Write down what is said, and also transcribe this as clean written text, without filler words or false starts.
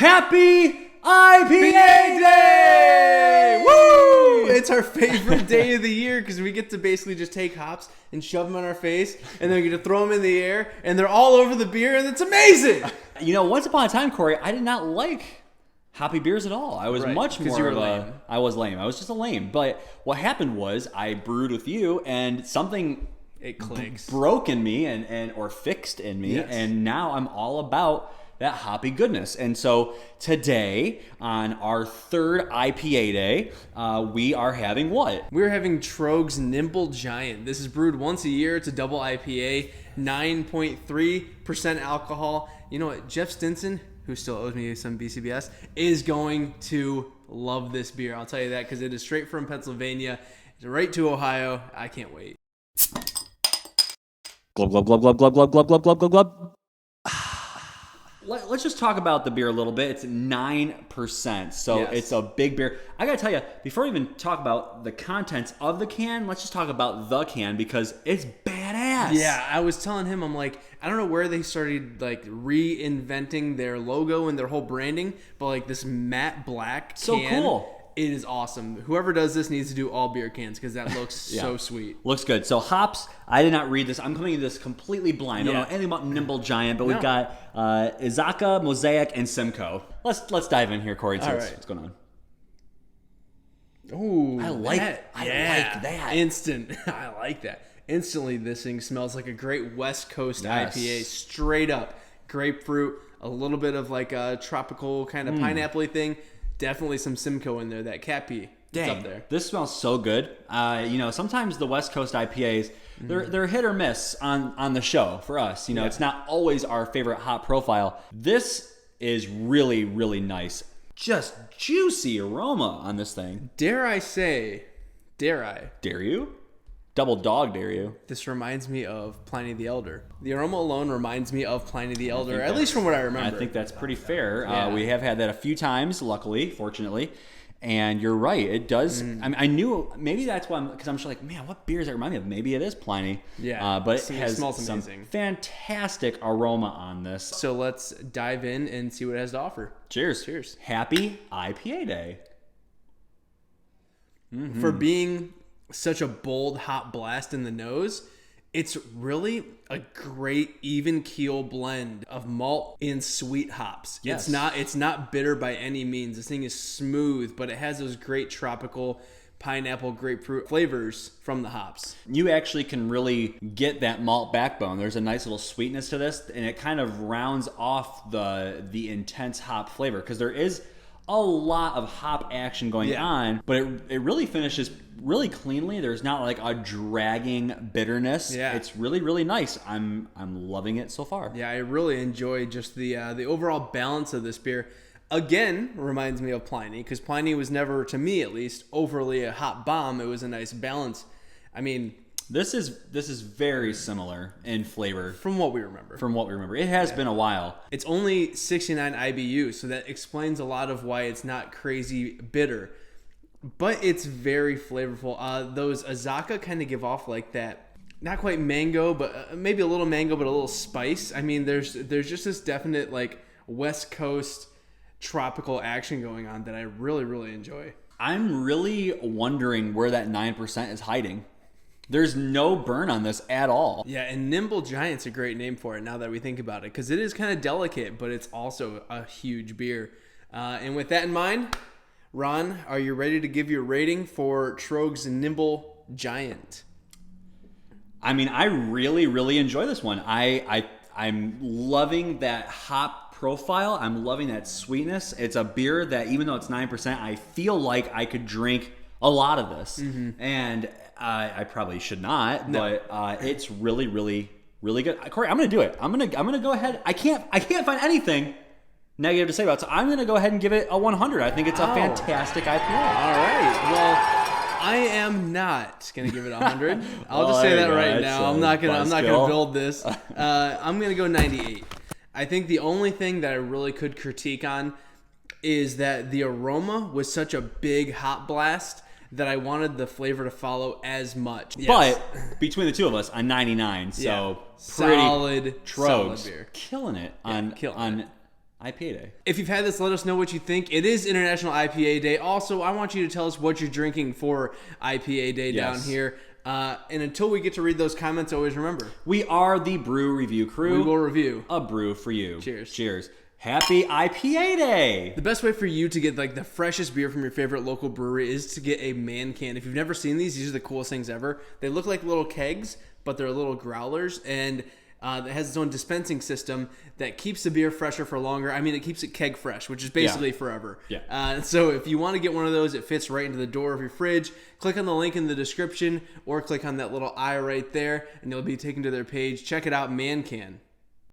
Happy IPA Day! Woo! It's our favorite day of the year because we get to basically just take hops and shove them on our face, and then we get to throw them in the air, and they're all over the beer, and it's amazing! You know, once upon a time, Corey, I did not like hoppy beers at all. I was much more of a... I was lame. I was just a lame. But what happened was I brewed with you, and something... It clicks. Broke in me or fixed in me, and now I'm all about that hoppy goodness. And so today, on our third IPA day, we are having what? We're having Troegs Nimble Giant. This is brewed once a year. It's a double IPA, 9.3% alcohol. You know what? Jeff Stinson, who still owes me some BCBS, is going to love this beer. I'll tell you that because it is straight from Pennsylvania. It's right to Ohio. I can't wait. Glub, glub, glub, glub, glub, glub, glub, glub, glub, glub, glub. Let's just talk about the beer a little bit. It's 9%, so it's a big beer. I gotta tell you, before we even talk about the contents of the can, let's just talk about the can because it's badass. Yeah, I was telling him, I'm like, I don't know where they started like reinventing their logo and their whole branding, but like this matte black so can, cool. It is awesome. Whoever does this needs to do all beer cans because that looks so sweet. Looks good. So hops, I did not read this. I'm coming into this completely blind. I don't know anything about Nimble Giant, but we've got Izaka, Mosaic, and Simcoe. Let's dive in here, Corey, and see what's going on. Ooh, I like that. Instant. I like that. Instantly, this thing smells like a great West Coast IPA. Straight up grapefruit, a little bit of like a tropical kind of pineapple-y thing. Definitely some Simcoe in there. That cat pee. It's up there. This smells so good. You know, sometimes the West Coast IPAs, they're hit or miss on the show for us. You know, it's not always our favorite hop profile. This is really, really nice. Just juicy aroma on this thing. Dare I say, Dare you? Double dog dare you. This reminds me of Pliny the Elder. The aroma alone reminds me of Pliny the Elder, at least from what I remember. I think that's pretty fair. We have had that a few times, luckily, fortunately. And you're right. It does. I mean, I knew maybe that's why because I'm just like, man, what beer does that remind me of? Maybe it is Pliny. Yeah. But it has smells some amazing. Fantastic aroma on this. So let's dive in and see what it has to offer. Cheers. Cheers. Happy IPA Day. For being such a bold hop blast in the nose, it's really a great even keel blend of malt and sweet hops. Yes. It's not bitter by any means. This thing is smooth, but it has those great tropical pineapple grapefruit flavors from the hops. You actually can really get that malt backbone. There's a nice little sweetness to this, and it kind of rounds off the intense hop flavor because there is a lot of hop action going on, but it really finishes really cleanly. There's not like a dragging bitterness. Yeah. It's really, really nice. I'm loving it so far. Yeah, I really enjoy just the overall balance of this beer. Again, reminds me of Pliny, because Pliny was never, to me at least, overly a hop bomb. It was a nice balance. I mean, This is very similar in flavor. From what we remember. It has been a while. It's only 69 IBU, so that explains a lot of why it's not crazy bitter. But it's very flavorful. Those Izaka kind of give off like that, not quite mango, but maybe a little mango, but a little spice. I mean, there's just this definite like West Coast tropical action going on that I really, really enjoy. I'm really wondering where that 9% is hiding. There's no burn on this at all. Yeah, and Nimble Giant's a great name for it now that we think about it, because it is kind of delicate, but it's also a huge beer. And with that in mind, Ron, are you ready to give your rating for Troegs Nimble Giant? I mean, I really, really enjoy this one. I'm loving that hop profile. I'm loving that sweetness. It's a beer that, even though it's 9%, I feel like I could drink a lot of this. And I probably should not, but it's really, really, really good. Corey, I'm gonna do it. I'm gonna go ahead. I can't find anything negative to say about it, so I'm gonna go ahead and give it a 100. I think it's a fantastic IPA. All right. Well, I am not gonna give it 100. I'll just say that right now. I'm not gonna build this. I'm gonna go 98. I think the only thing that I really could critique on is that the aroma was such a big hot blast that I wanted the flavor to follow as much. Yes. But between the two of us, a 99. So pretty solid Troegs beer. killing it IPA Day. If you've had this, let us know what you think. It is International IPA Day. Also, I want you to tell us what you're drinking for IPA Day down here. And until we get to read those comments, always remember, we are the Brew Review Crew. We will review a brew for you. Cheers. Cheers. Happy IPA Day! The best way for you to get like the freshest beer from your favorite local brewery is to get a ManCan. If you've never seen these are the coolest things ever. They look like little kegs, but they're little growlers, and it has its own dispensing system that keeps the beer fresher for longer. I mean, it keeps it keg fresh, which is basically forever. Yeah. So if you want to get one of those, it fits right into the door of your fridge. Click on the link in the description or click on that little eye right there, and you'll be taken to their page. Check it out, ManCan.